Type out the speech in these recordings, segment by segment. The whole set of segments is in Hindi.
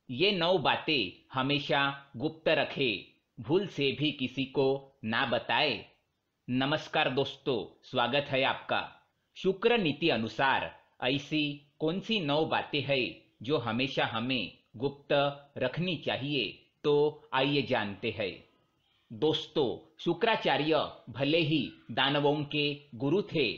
ये 9 बातें हमेशा गुप्त रखे, भूल से भी किसी को ना बताए। नमस्कार दोस्तों, स्वागत है आपका। शुक्र नीति अनुसार ऐसी कौन सी 9 बातें हैं जो हमेशा हमें गुप्त रखनी चाहिए, तो आइए जानते हैं। दोस्तों, शुक्राचार्य भले ही दानवों के गुरु थे,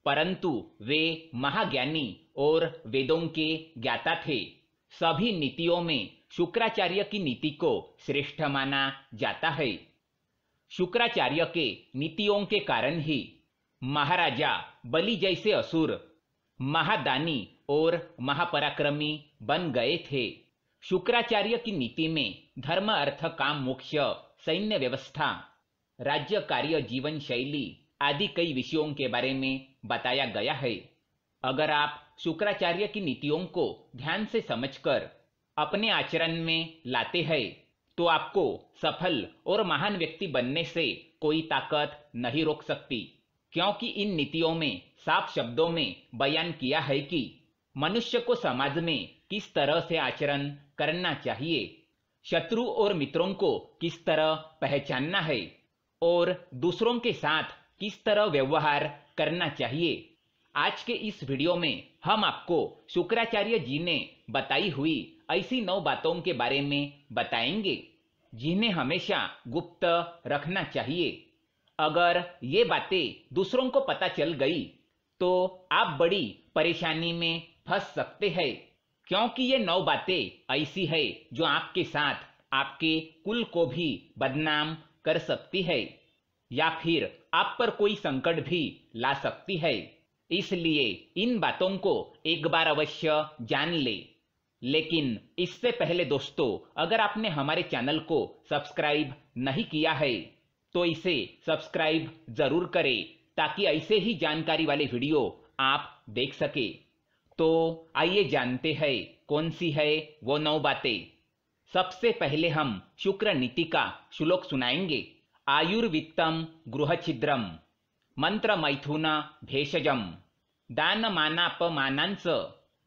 परंतु वे महाज्ञानी और वेदों के ज्ञाता थे। सभी नीतियों में शुक्राचार्य की नीति को श्रेष्ठ माना जाता है। शुक्राचार्य के नीतियों के कारण ही महाराजा बलि जैसे असुर महादानी और महापराक्रमी बन गए थे। शुक्राचार्य की नीति में धर्म, अर्थ, काम, मोक्ष, सैन्य व्यवस्था, राज्य, कार्य, जीवन शैली आदि कई विषयों के बारे में बताया गया है। अगर आप शुक्राचार्य की नीतियों को ध्यान से समझकर अपने आचरण में लाते हैं, तो आपको सफल और महान व्यक्ति बनने से कोई ताकत नहीं रोक सकती, क्योंकि इन नीतियों में साफ शब्दों में बयान किया है कि मनुष्य को समाज में किस तरह से आचरण करना चाहिए, शत्रु और मित्रों को किस तरह पहचानना है और दूसरों के साथ किस तरह व्यवहार करना चाहिए। आज के इस वीडियो में हम आपको शुक्राचार्य जी ने बताई हुई ऐसी 9 बातों के बारे में बताएंगे, जिन्हें हमेशा गुप्त रखना चाहिए। अगर ये बातें दूसरों को पता चल गई तो आप बड़ी परेशानी में फंस सकते हैं, क्योंकि ये 9 बातें ऐसी है जो आपके साथ आपके कुल को भी बदनाम कर सकती है या फिर आप पर कोई संकट भी ला सकती है। इसलिए इन बातों को एक बार अवश्य जान ले। लेकिन इससे पहले दोस्तों, अगर आपने हमारे चैनल को सब्सक्राइब नहीं किया है तो इसे सब्सक्राइब जरूर करें, ताकि ऐसे ही जानकारी वाले वीडियो आप देख सके। तो आइए जानते हैं कौन सी है वो 9 बातें। सबसे पहले हम शुक्र नीति का श्लोक सुनाएंगे। आयुर्वित्तम गृहछिद्रम मंत्र मैथुन भेषजम दानमानापमानांस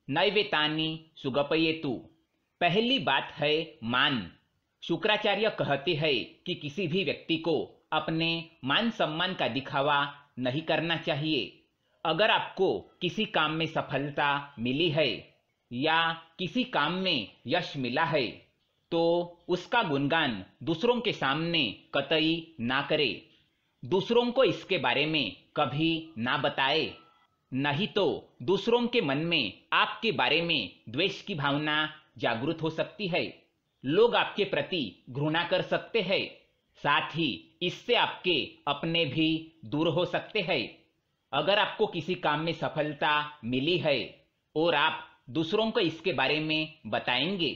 नैवेतानि सुगपयेतु। पहली बात है मान। शुक्राचार्य कहते हैं कि किसी भी व्यक्ति को अपने मान सम्मान का दिखावा नहीं करना चाहिए। अगर आपको किसी काम में सफलता मिली है या किसी काम में यश मिला है, तो उसका गुणगान दूसरों के सामने कतई ना करे। दूसरों को इसके बारे में कभी ना बताए, नहीं तो दूसरों के मन में आपके बारे में द्वेष की भावना जागृत हो सकती है। लोग आपके प्रति घृणा कर सकते हैं, साथ ही इससे आपके अपने भी दूर हो सकते हैं। अगर आपको किसी काम में सफलता मिली है और आप दूसरों को इसके बारे में बताएंगे,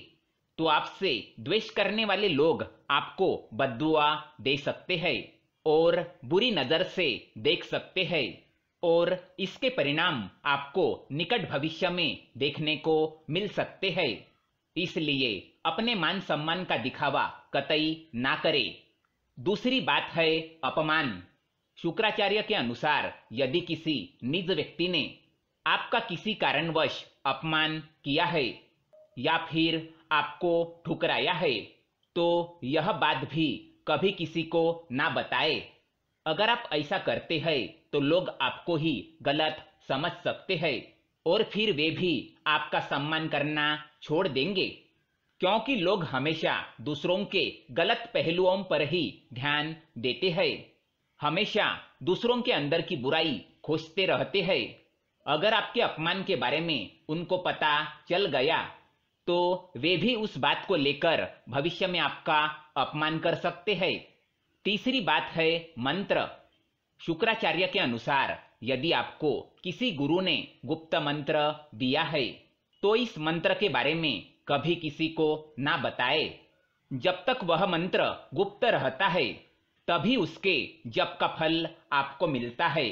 तो आपसे द्वेष करने वाले लोग आपको बद्दुआ दे सकते हैं और बुरी नजर से देख सकते हैं, और इसके परिणाम आपको निकट भविष्य में देखने को मिल सकते हैं। इसलिए अपने मान सम्मान का दिखावा कतई ना करें। दूसरी बात है अपमान। शुक्राचार्य के अनुसार यदि किसी निज व्यक्ति ने आपका किसी कारणवश अपमान किया है या फिर आपको ठुकराया है, तो यह बात भी कभी किसी को ना बताए। अगर आप ऐसा करते हैं तो लोग आपको ही गलत समझ सकते हैं और फिर वे भी आपका सम्मान करना छोड़ देंगे, क्योंकि लोग हमेशा दूसरों के गलत पहलुओं पर ही ध्यान देते हैं, हमेशा दूसरों के अंदर की बुराई खोजते रहते हैं। अगर आपके अपमान के बारे में उनको पता चल गया तो वे भी उस बात को लेकर भविष्य में आपका अपमान कर सकते हैं। तीसरी बात है मंत्र। शुक्राचार्य के अनुसार यदि आपको किसी गुरु ने गुप्त मंत्र दिया है, तो इस मंत्र के बारे में कभी किसी को ना बताए। जब तक वह मंत्र गुप्त रहता है, तभी उसके जप का फल आपको मिलता है।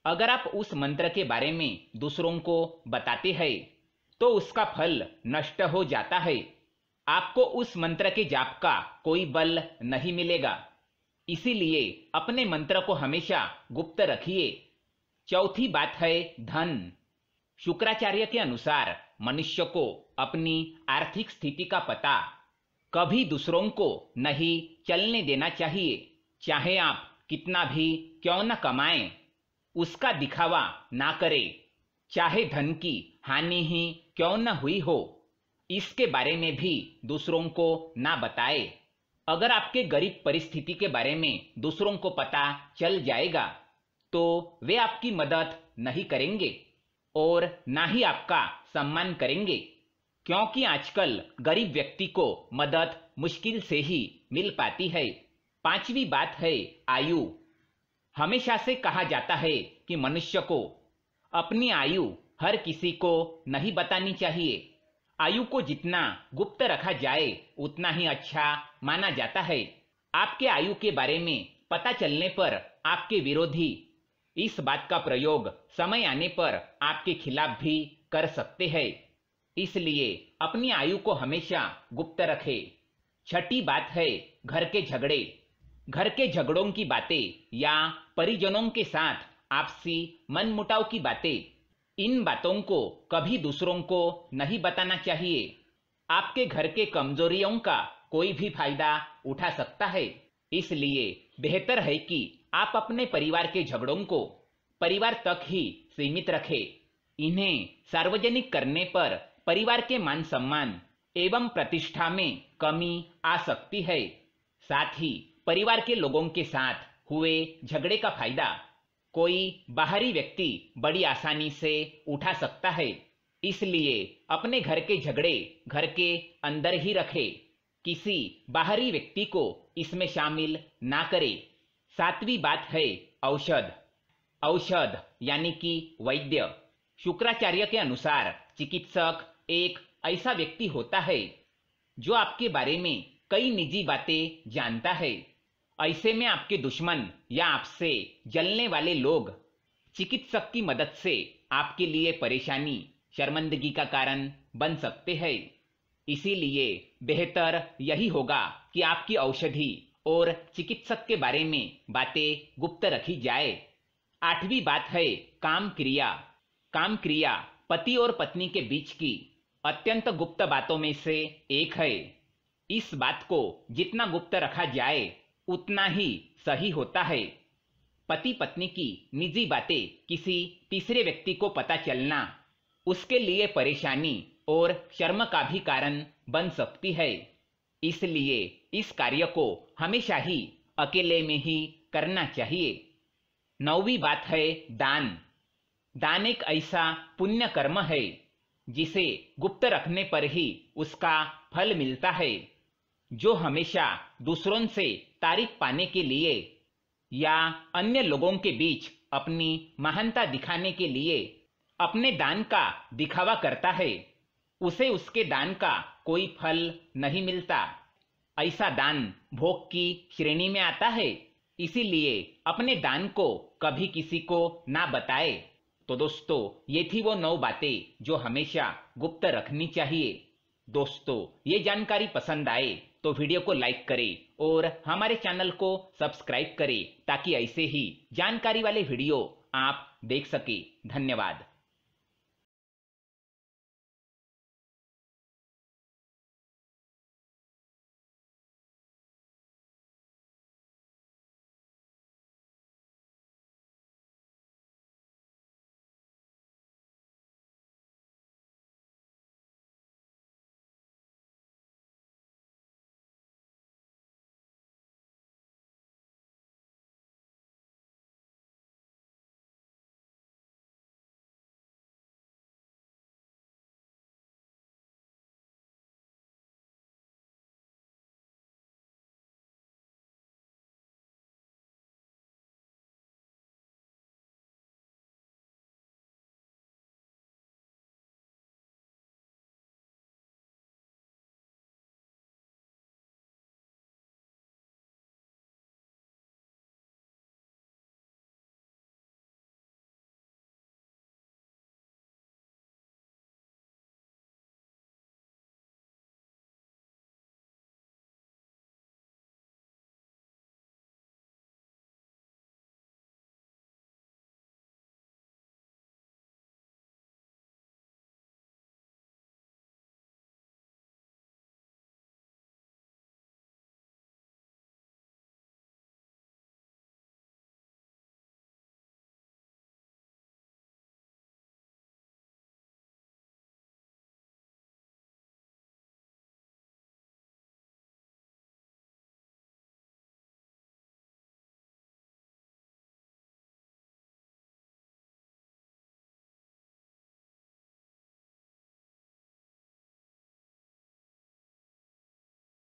अगर आप उस मंत्र के बारे में दूसरों को बताते हैं, तो उसका फल नष्ट हो जाता है। आपको उस मंत्र के जाप का कोई बल नहीं मिलेगा। इसीलिए अपने मंत्र को हमेशा गुप्त रखिए। चौथी बात है धन। शुक्राचार्य के अनुसार मनुष्य को अपनी आर्थिक स्थिति का पता कभी दूसरों को नहीं चलने देना चाहिए। चाहे आप कितना भी क्यों न कमाएं, उसका दिखावा ना करें। चाहे धन की हानि ही क्यों न हुई हो, इसके बारे में भी दूसरों को ना बताएं। अगर आपके गरीब परिस्थिति के बारे में दूसरों को पता चल जाएगा तो वे आपकी मदद नहीं करेंगे और ना ही आपका सम्मान करेंगे, क्योंकि आजकल गरीब व्यक्ति को मदद मुश्किल से ही मिल पाती है। पांचवी बात है आयु। हमेशा से कहा जाता है कि मनुष्य को अपनी आयु हर किसी को नहीं बतानी चाहिए। आयु को जितना गुप्त रखा जाए उतना ही अच्छा माना जाता है। आपके आयु के बारे में पता चलने पर आपके विरोधी इस बात का प्रयोग समय आने पर आपके खिलाफ भी कर सकते हैं। इसलिए अपनी आयु को हमेशा गुप्त रखें। छठी बात है घर के झगड़े। घर के झगड़ों की बातें या परिजनों के साथ आपसी मनमुटाव की बातें, इन बातों को कभी दूसरों को नहीं बताना चाहिए। आपके घर के कमजोरियों का कोई भी फायदा उठा सकता है। इसलिए बेहतर है कि आप अपने परिवार के झगड़ों को परिवार तक ही सीमित रखें। इन्हें सार्वजनिक करने पर परिवार के मान सम्मान एवं प्रतिष्ठा में कमी आ सकती है। साथ ही परिवार के लोगों के साथ हुए झगड़े का फायदा कोई बाहरी व्यक्ति बड़ी आसानी से उठा सकता है। इसलिए अपने घर के झगड़े घर के अंदर ही रखें, किसी बाहरी व्यक्ति को इसमें शामिल ना करें। सातवीं बात है औषध। औषध यानी कि वैद्य। शुक्राचार्य के अनुसार चिकित्सक एक ऐसा व्यक्ति होता है जो आपके बारे में कई निजी बातें जानता है। ऐसे में आपके दुश्मन या आपसे जलने वाले लोग चिकित्सक की मदद से आपके लिए परेशानी, शर्मिंदगी का कारण बन सकते हैं। इसीलिए बेहतर यही होगा कि आपकी औषधि और चिकित्सक के बारे में बातें गुप्त रखी जाए। आठवीं बात है काम क्रिया। काम क्रिया पति और पत्नी के बीच की अत्यंत गुप्त बातों में से एक है। इस बात को जितना गुप्त रखा जाए उतना ही सही होता है। पति पत्नी की निजी बातें किसी तीसरे व्यक्ति को पता चलना उसके लिए परेशानी और शर्म का भी कारण बन सकती है। इसलिए इस कार्य को हमेशा ही अकेले में ही करना चाहिए। नौवीं बात है दान। दान एक ऐसा पुण्य कर्म है जिसे गुप्त रखने पर ही उसका फल मिलता है। जो हमेशा दूसरों से तारीफ पाने के लिए या अन्य लोगों के बीच अपनी महानता दिखाने के लिए अपने दान का दिखावा करता है, उसे उसके दान का कोई फल नहीं मिलता। ऐसा दान भोग की श्रेणी में आता है। इसीलिए अपने दान को कभी किसी को ना बताए। तो दोस्तों, ये थी वो 9 बातें जो हमेशा गुप्त रखनी चाहिए। दोस्तों, ये जानकारी पसंद आए तो वीडियो को लाइक करें और हमारे चैनल को सब्सक्राइब करें ताकि ऐसे ही जानकारी वाले वीडियो आप देख सके। धन्यवाद।